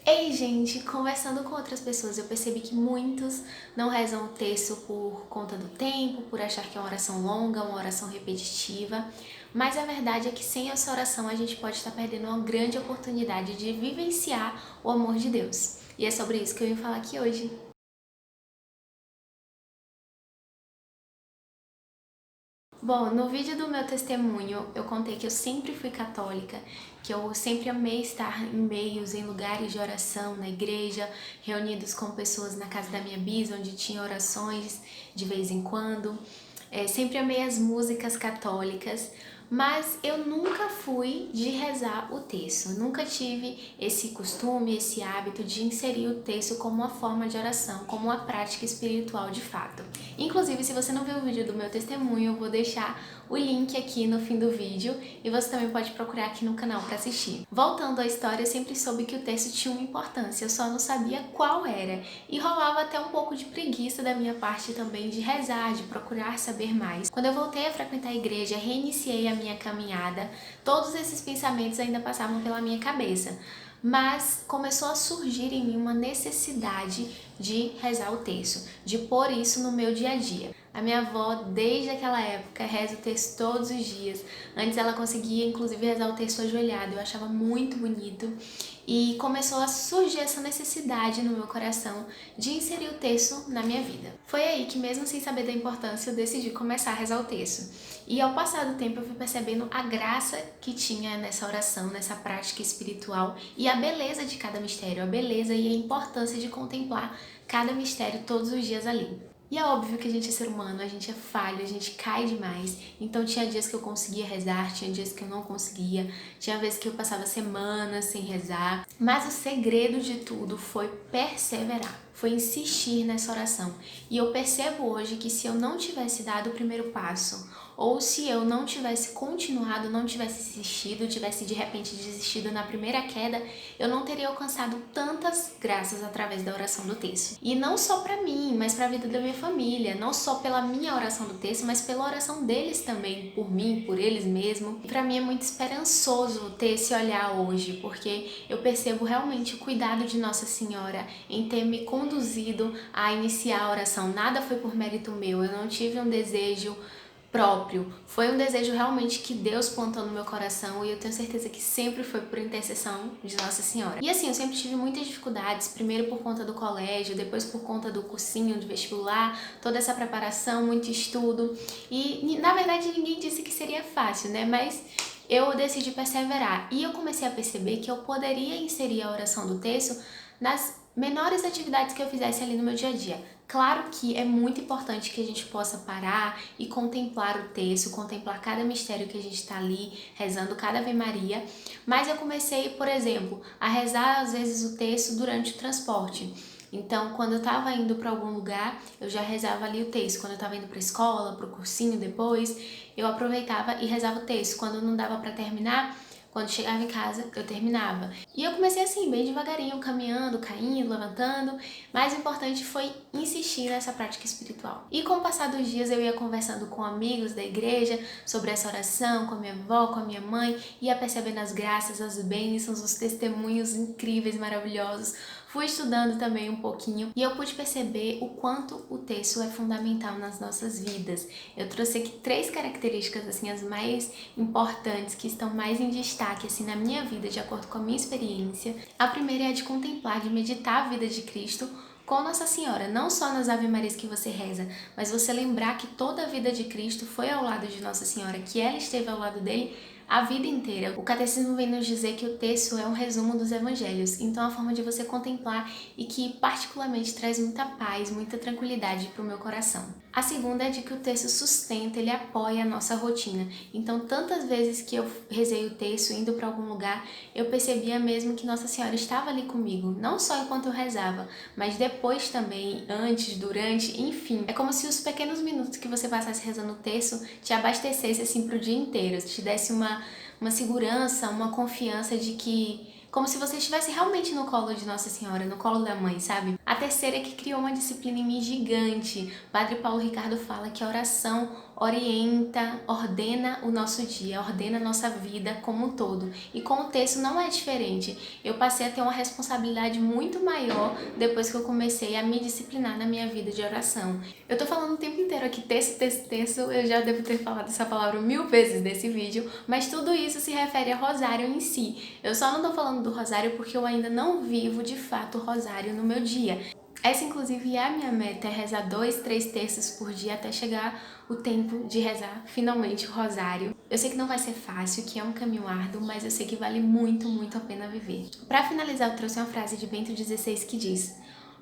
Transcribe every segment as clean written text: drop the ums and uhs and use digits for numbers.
Ei, gente, conversando com outras pessoas, eu percebi que muitos não rezam o terço por conta do tempo, por achar que é uma oração longa, uma oração repetitiva, mas a verdade é que sem essa oração a gente pode estar perdendo uma grande oportunidade de vivenciar o amor de Deus. E é sobre isso que eu vim falar aqui hoje. Bom, no vídeo do meu testemunho eu contei que eu sempre fui católica, que eu sempre amei estar em meios, em lugares de oração, na igreja, reunidos com pessoas na casa da minha bisa, onde tinha orações de vez em quando. Sempre amei as músicas católicas, mas eu nunca fui de rezar o terço. Nunca tive esse costume, esse hábito de inserir o terço como uma forma de oração, como uma prática espiritual de fato. Inclusive, se você não viu o vídeo do meu testemunho, eu vou deixar o link aqui no fim do vídeo e você também pode procurar aqui no canal para assistir. Voltando à história, eu sempre soube que o terço tinha uma importância, eu só não sabia qual era. E rolava até um pouco de preguiça da minha parte também de rezar, de procurar saber mais. Quando eu voltei a frequentar a igreja, reiniciei a minha caminhada, todos esses pensamentos ainda passavam pela minha cabeça. Mas começou a surgir em mim uma necessidade de rezar o terço, de pôr isso no meu dia a dia. A minha avó, desde aquela época, reza o terço todos os dias. Antes ela conseguia, inclusive, rezar o terço ajoelhado. Eu achava muito bonito. E começou a surgir essa necessidade no meu coração de inserir o terço na minha vida. Foi aí que, mesmo sem saber da importância, eu decidi começar a rezar o terço. E ao passar do tempo eu fui percebendo a graça que tinha nessa oração, nessa prática espiritual e a beleza de cada mistério, a beleza e a importância de contemplar cada mistério todos os dias ali. E é óbvio que a gente é ser humano, a gente é falho, a gente cai demais. Então tinha dias que eu conseguia rezar, tinha dias que eu não conseguia, tinha vezes que eu passava semanas sem rezar. Mas o segredo de tudo foi perseverar, foi insistir nessa oração. E eu percebo hoje que se eu não tivesse dado o primeiro passo, ou se eu não tivesse continuado, não tivesse insistido, tivesse de repente desistido na primeira queda, eu não teria alcançado tantas graças através da oração do terço. E não só para mim, mas para a vida da minha família, não só pela minha oração do terço, mas pela oração deles também, por mim, por eles mesmos. E para mim é muito esperançoso ter esse olhar hoje, porque eu percebo realmente o cuidado de Nossa Senhora em ter me conduzido a iniciar a oração. Nada foi por mérito meu, eu não tive um desejo próprio. Foi um desejo realmente que Deus plantou no meu coração e eu tenho certeza que sempre foi por intercessão de Nossa Senhora. E assim, eu sempre tive muitas dificuldades, primeiro por conta do colégio, depois por conta do cursinho de vestibular, toda essa preparação, muito estudo. E na verdade ninguém disse que seria fácil, né? Mas eu decidi perseverar e eu comecei a perceber que eu poderia inserir a oração do terço nas menores atividades que eu fizesse ali no meu dia a dia. Claro que é muito importante que a gente possa parar e contemplar o terço, contemplar cada mistério que a gente está ali rezando, cada Ave Maria, mas eu comecei, por exemplo, a rezar às vezes o terço durante o transporte. Então, quando eu estava indo para algum lugar, eu já rezava ali o terço. Quando eu estava indo para a escola, para o cursinho depois, eu aproveitava e rezava o terço. Quando não dava para terminar, quando chegava em casa, eu terminava. E eu comecei assim, bem devagarinho, caminhando, caindo, levantando. Mas o importante foi insistir nessa prática espiritual. E com o passar dos dias, eu ia conversando com amigos da igreja sobre essa oração, com a minha avó, com a minha mãe, ia percebendo as graças, as bênçãos, os testemunhos incríveis, maravilhosos. Fui estudando também um pouquinho e eu pude perceber o quanto o terço é fundamental nas nossas vidas. Eu trouxe aqui 3 características, assim, as mais importantes, que estão mais em destaque, assim, na minha vida, de acordo com a minha experiência. A primeira é a de contemplar, de meditar a vida de Cristo com Nossa Senhora, não só nas Ave Marias que você reza, mas você lembrar que toda a vida de Cristo foi ao lado de Nossa Senhora, que ela esteve ao lado dele a vida inteira. O catecismo vem nos dizer que o terço é um resumo dos evangelhos, então é uma forma de você contemplar e que particularmente traz muita paz, muita tranquilidade para o meu coração. A segunda é de que o terço sustenta, ele apoia a nossa rotina. Então, tantas vezes que eu rezei o terço indo para algum lugar, eu percebia mesmo que Nossa Senhora estava ali comigo, não só enquanto eu rezava, mas depois também, antes, durante, enfim. É como se os pequenos minutos que você passasse rezando o terço te abastecesse assim para o dia inteiro, te desse uma segurança, uma confiança de que como se você estivesse realmente no colo de Nossa Senhora, no colo da mãe, sabe? A terceira é que criou uma disciplina em mim gigante. Padre Paulo Ricardo fala que a oração orienta, ordena o nosso dia, ordena a nossa vida como um todo. E com o texto não é diferente. Eu passei a ter uma responsabilidade muito maior depois que eu comecei a me disciplinar na minha vida de oração. Eu tô falando o tempo inteiro aqui texto, texto, texto, eu já devo ter falado essa palavra 1000 vezes nesse vídeo, mas tudo isso se refere a rosário em si. Eu só não tô falando do rosário porque eu ainda não vivo de fato o rosário no meu dia. Essa, inclusive, é a minha meta, é rezar 2, 3 terços por dia até chegar o tempo de rezar finalmente o rosário. Eu sei que não vai ser fácil, que é um caminho árduo, mas eu sei que vale muito, muito a pena viver. Para finalizar, eu trouxe uma frase de Bento XVI que diz: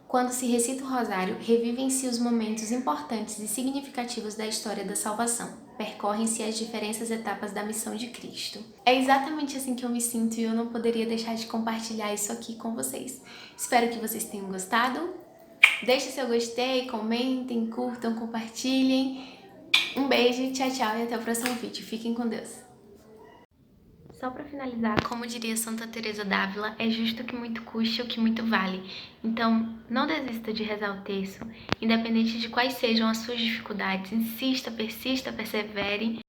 quando se recita o rosário, revivem-se os momentos importantes e significativos da história da salvação. Percorrem-se as diferentes etapas da missão de Cristo. É exatamente assim que eu me sinto e eu não poderia deixar de compartilhar isso aqui com vocês. Espero que vocês tenham gostado. Deixe seu gostei, comentem, curtam, compartilhem. Um beijo, tchau, tchau e até o próximo vídeo. Fiquem com Deus. Só para finalizar, como diria Santa Teresa d'Ávila, é justo que muito custe o que muito vale. Então, não desista de rezar o terço, independente de quais sejam as suas dificuldades. Insista, persista, persevere.